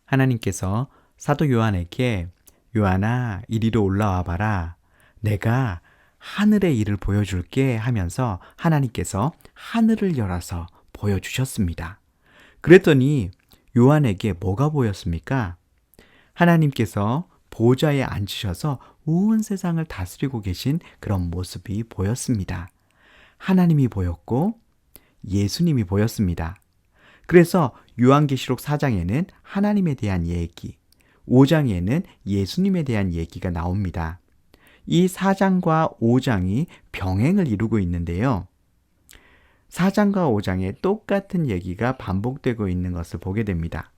하나님께서 사도 요한에게 요한아, 이리로 올라와 봐라. 내가 하늘의 일을 보여줄게 하면서 하나님께서 하늘을 열어서 보여주셨습니다. 그랬더니 요한에게 뭐가 보였습니까? 하나님께서 보좌에 앉으셔서 온 세상을 다스리고 계신 그런 모습이 보였습니다. 하나님이 보였고 예수님이 보였습니다. 그래서 요한계시록 4장에는 하나님에 대한 얘기, 5장에는 예수님에 대한 얘기가 나옵니다. 이 4장과 5장이 병행을 이루고 있는데요. 4장과 5장에 똑같은 얘기가 반복되고 있는 것을 보게 됩니다.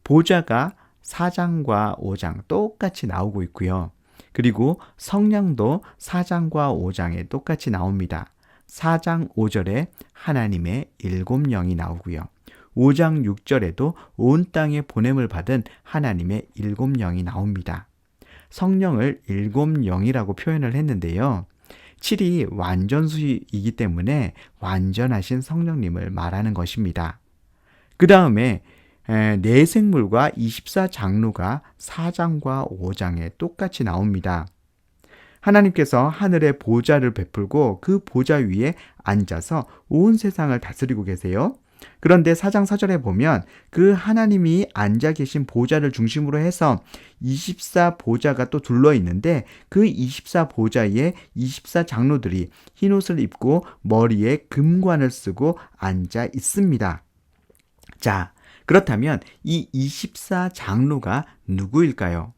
보좌가 4장과 5장 똑같이 나오고 있고요. 그리고 성령도 4장과 5장에 똑같이 나옵니다. 4장 5절에 하나님의 7영이 나오고요. 5장 6절에도 온 땅에 보냄을 받은 하나님의 7영이 나옵니다. 성령을 7영이라고 표현을 했는데요. 7이 완전수이기 때문에 완전하신 성령님을 말하는 것입니다. 그 다음에 내생물과 24장로가 4장과 5장에 똑같이 나옵니다. 하나님께서 하늘의 보좌를 베풀고 그 보좌 위에 앉아서 온 세상을 다스리고 계세요. 그런데 4장 4절에 보면 그 하나님이 앉아 계신 보좌를 중심으로 해서 24보좌가 또 둘러 있는데 그 24보좌에 24장로들이 흰옷을 입고 머리에 금관을 쓰고 앉아 있습니다. 자, 그렇다면 이 24장로가 누구일까요?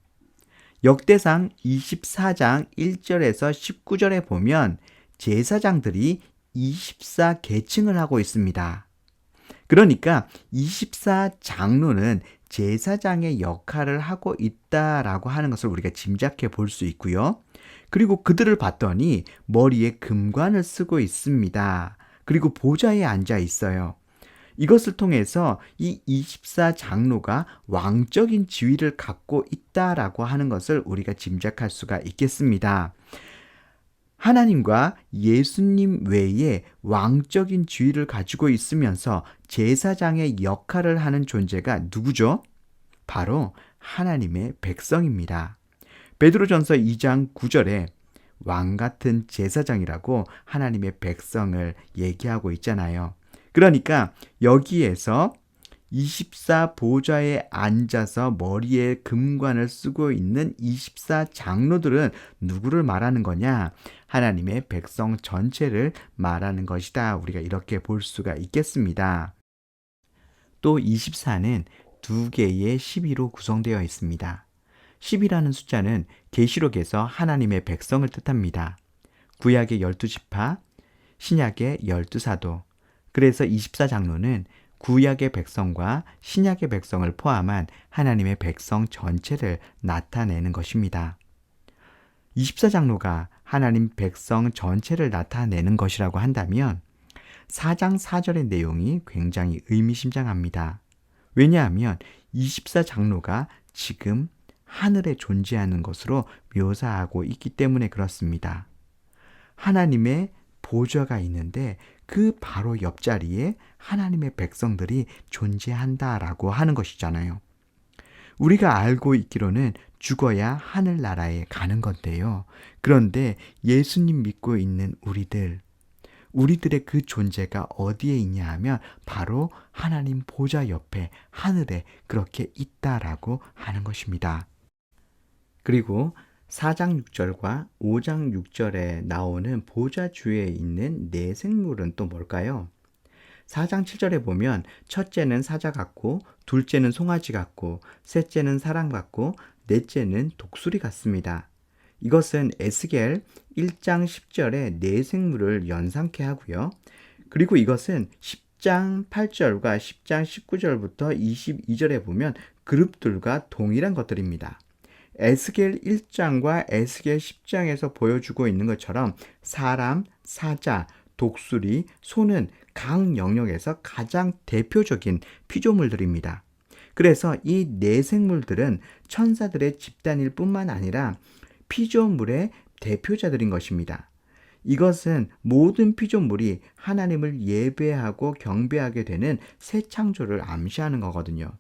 역대상 24장 1절에서 19절에 보면 제사장들이 24계층을 하고 있습니다. 그러니까 24장로는 제사장의 역할을 하고 있다라고 하는 것을 우리가 짐작해 볼 수 있고요. 그리고 그들을 봤더니 머리에 금관을 쓰고 있습니다. 그리고 보좌에 앉아 있어요. 이것을 통해서 이 24장로가 왕적인 지위를 갖고 있다라고 하는 것을 우리가 짐작할 수가 있겠습니다. 하나님과 예수님 외에 왕적인 지위를 가지고 있으면서 제사장의 역할을 하는 존재가 누구죠? 바로 하나님의 백성입니다. 베드로전서 2장 9절에 왕 같은 제사장이라고 하나님의 백성을 얘기하고 있잖아요. 그러니까 여기에서 24보좌에 앉아서 머리에 금관을 쓰고 있는 24장로들은 누구를 말하는 거냐? 하나님의 백성 전체를 말하는 것이다. 우리가 이렇게 볼 수가 있겠습니다. 또 24는 두 개의 12로 구성되어 있습니다. 10이라는 숫자는 계시록에서 하나님의 백성을 뜻합니다. 구약의 12지파, 신약의 12사도, 그래서 24장로는 구약의 백성과 신약의 백성을 포함한 하나님의 백성 전체를 나타내는 것입니다. 24장로가 하나님 백성 전체를 나타내는 것이라고 한다면 4장 4절의 내용이 굉장히 의미심장합니다. 왜냐하면 24장로가 지금 하늘에 존재하는 것으로 묘사하고 있기 때문에 그렇습니다. 하나님의 보좌가 있는데 그 바로 옆자리에 하나님의 백성들이 존재한다라고 하는 것이잖아요. 우리가 알고 있기로는 죽어야 하늘나라에 가는 건데요. 그런데 예수님 믿고 있는 우리들의 그 존재가 어디에 있냐 하면 바로 하나님 보좌 옆에 하늘에 그렇게 있다라고 하는 것입니다. 그리고 4장 6절과 5장 6절에 나오는 보좌 주위에 있는 네 생물은 또 뭘까요? 4장 7절에 보면 첫째는 사자 같고 둘째는 송아지 같고 셋째는 사람 같고 넷째는 독수리 같습니다. 이것은 에스겔 1장 10절의 네 생물을 연상케 하고요. 그리고 이것은 10장 8절과 10장 19절부터 22절에 보면 그룹들과 동일한 것들입니다. 에스겔 1장과 에스겔 10장에서 보여주고 있는 것처럼 사람, 사자, 독수리, 소는 각 영역에서 가장 대표적인 피조물들입니다. 그래서 이 네 생물들은 천사들의 집단일 뿐만 아니라 피조물의 대표자들인 것입니다. 이것은 모든 피조물이 하나님을 예배하고 경배하게 되는 새 창조를 암시하는 거거든요.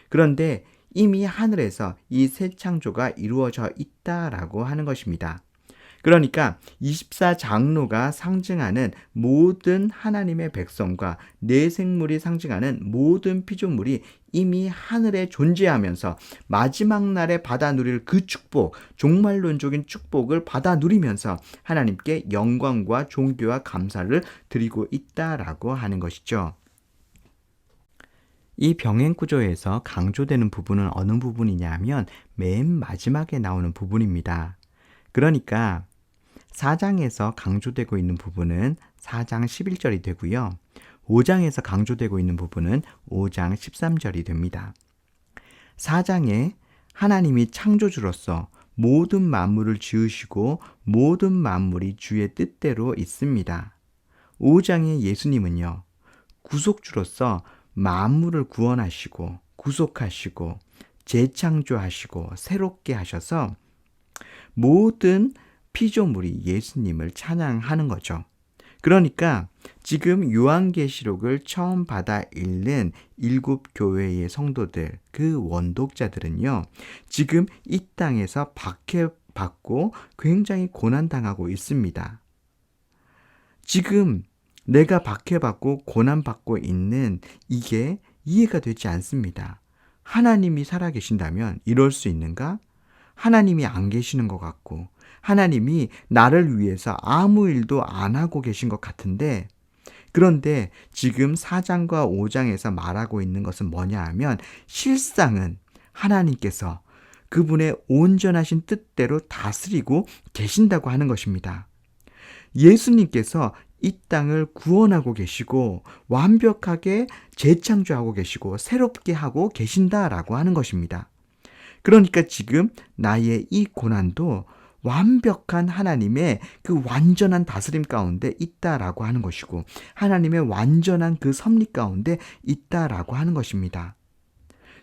그런데 이미 하늘에서 이 새 창조가 이루어져 있다라고 하는 것입니다. 그러니까 24장로가 상징하는 모든 하나님의 백성과 내 생물이 상징하는 모든 피조물이 이미 하늘에 존재하면서 마지막 날에 받아 누릴 그 축복, 종말론적인 축복을 받아 누리면서 하나님께 영광과 존귀와 감사를 드리고 있다라고 하는 것이죠. 이 병행 구조에서 강조되는 부분은 어느 부분이냐 하면 맨 마지막에 나오는 부분입니다. 그러니까 4장에서 강조되고 있는 부분은 4장 11절이 되고요. 5장에서 강조되고 있는 부분은 5장 13절이 됩니다. 4장에 하나님이 창조주로서 모든 만물을 지으시고 모든 만물이 주의 뜻대로 있습니다. 5장의 예수님은요, 구속주로서 만물을 구원하시고 구속하시고 재창조하시고 새롭게 하셔서 모든 피조물이 예수님을 찬양하는 거죠. 그러니까 지금 요한계시록을 처음 받아 읽는 7교회의 성도들, 그 원독자들은요, 지금 이 땅에서 박해받고 굉장히 고난당하고 있습니다. 지금 내가 박해받고 고난받고 있는 이게 이해가 되지 않습니다. 하나님이 살아계신다면 이럴 수 있는가? 하나님이 안 계시는 것 같고 하나님이 나를 위해서 아무 일도 안 하고 계신 것 같은데, 그런데 지금 4장과 5장에서 말하고 있는 것은 뭐냐 하면 실상은 하나님께서 그분의 온전하신 뜻대로 다스리고 계신다고 하는 것입니다. 예수님께서 이 땅을 구원하고 계시고 완벽하게 재창조하고 계시고 새롭게 하고 계신다라고 하는 것입니다. 그러니까 지금 나의 이 고난도 완벽한 하나님의 그 완전한 다스림 가운데 있다라고 하는 것이고 하나님의 완전한 그 섭리 가운데 있다라고 하는 것입니다.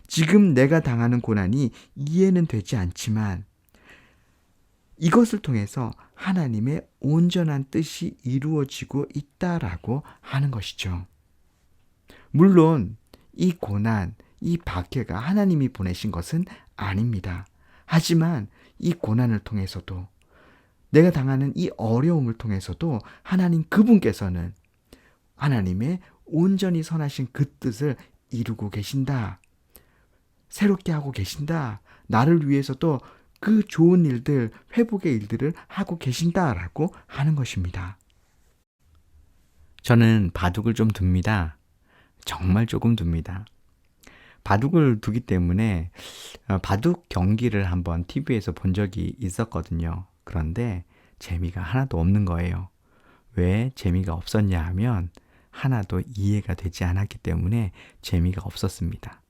지금 내가 당하는 고난이 이해는 되지 않지만 이것을 통해서 하나님의 온전한 뜻이 이루어지고 있다라고 하는 것이죠. 물론 이 고난, 이 박해가 하나님이 보내신 것은 아닙니다. 하지만 이 고난을 통해서도 내가 당하는 이 어려움을 통해서도 하나님 그분께서는 하나님의 온전히 선하신 그 뜻을 이루고 계신다. 새롭게 하고 계신다. 나를 위해서도 그 좋은 일들, 회복의 일들을 하고 계신다라고 하는 것입니다. 저는 바둑을 좀 둡니다. 정말 조금 둡니다. 바둑을 두기 때문에 바둑 경기를 한번 TV에서 본 적이 있었거든요. 그런데 재미가 하나도 없는 거예요. 왜 재미가 없었냐 하면 하나도 이해가 되지 않았기 때문에 재미가 없었습니다.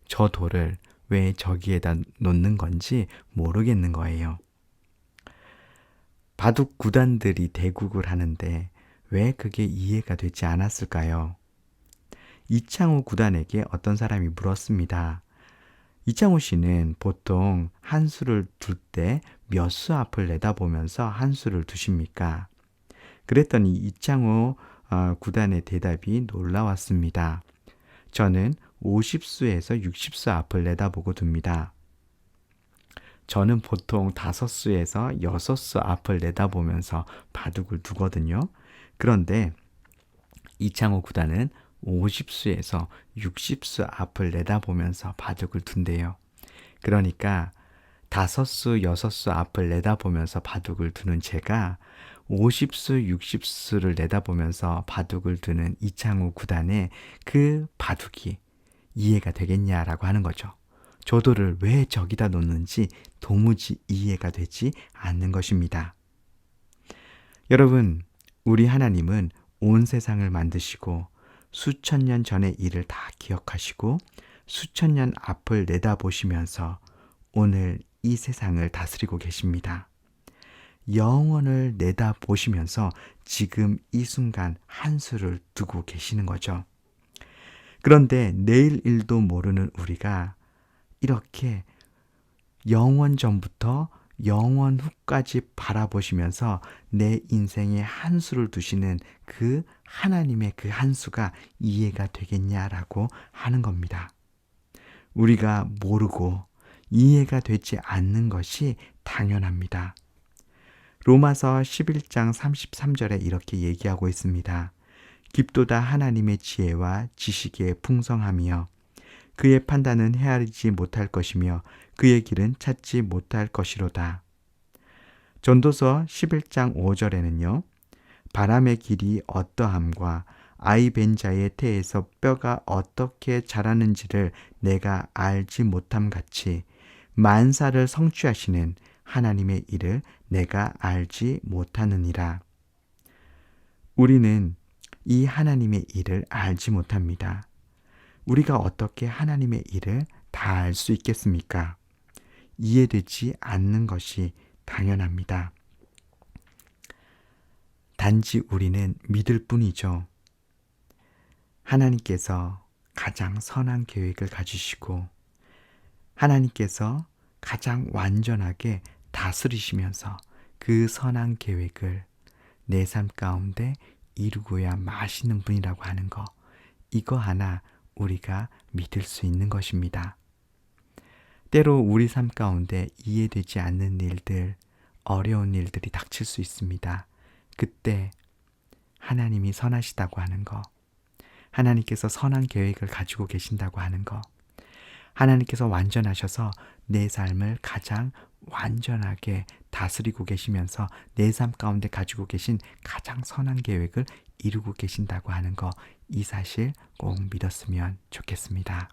저 돌을 왜 저기에다 놓는 건지 모르겠는 거예요. 바둑 구단들이 대국을 하는데 왜 그게 이해가 되지 않았을까요? 이창호 구단에게 어떤 사람이 물었습니다. 이창호 씨는 보통 한 수를 둘 때 몇 수 앞을 내다보면서 한 수를 두십니까? 그랬더니 이창호 구단의 대답이 놀라웠습니다. 저는 50수에서 60수 앞을 내다보고 둡니다. 저는 보통 5수에서 6수 앞을 내다보면서 바둑을 두거든요. 그런데 이창호 구단은 50수에서 60수 앞을 내다보면서 바둑을 둔대요. 그러니까 5수, 6수 앞을 내다보면서 바둑을 두는 제가 50수, 60수를 내다보면서 바둑을 두는 이창호 구단의 그 바둑이 이해가 되겠냐라고 하는 거죠. 저 돌을 왜 저기다 놓는지 도무지 이해가 되지 않는 것입니다. 여러분, 우리 하나님은 온 세상을 만드시고 수천 년 전의 일을 다 기억하시고 수천 년 앞을 내다보시면서 오늘 이 세상을 다스리고 계십니다. 영원을 내다보시면서 지금 이 순간 한 수를 두고 계시는 거죠. 그런데 내일 일도 모르는 우리가 이렇게 영원 전부터 영원 후까지 바라보시면서 내 인생에 한 수를 두시는 그 하나님의 그 한 수가 이해가 되겠냐라고 하는 겁니다. 우리가 모르고 이해가 되지 않는 것이 당연합니다. 로마서 11장 33절에 이렇게 얘기하고 있습니다. 깊도다 하나님의 지혜와 지식의 풍성함이여 그의 판단은 헤아리지 못할 것이며 그의 길은 찾지 못할 것이로다. 전도서 11장 5절에는요. 바람의 길이 어떠함과 아이 벤 자의 태에서 뼈가 어떻게 자라는지를 내가 알지 못함 같이 만사를 성취하시는 하나님의 일을 내가 알지 못하느니라. 우리는 이 하나님의 일을 알지 못합니다. 우리가 어떻게 하나님의 일을 다 알 수 있겠습니까? 이해되지 않는 것이 당연합니다. 단지 우리는 믿을 뿐이죠. 하나님께서 가장 선한 계획을 가지시고 하나님께서 가장 완전하게 다스리시면서 그 선한 계획을 내 삶 가운데 이루고야 마시는 분이라고 하는 거, 이거 하나 우리가 믿을 수 있는 것입니다. 때로 우리 삶 가운데 이해되지 않는 일들, 어려운 일들이 닥칠 수 있습니다. 그때 하나님이 선하시다고 하는 거, 하나님께서 선한 계획을 가지고 계신다고 하는 거, 하나님께서 완전하셔서 내 삶을 가장 완전하게 다스리고 계시면서 내 삶 가운데 가지고 계신 가장 선한 계획을 이루고 계신다고 하는 거, 이 사실 꼭 믿었으면 좋겠습니다.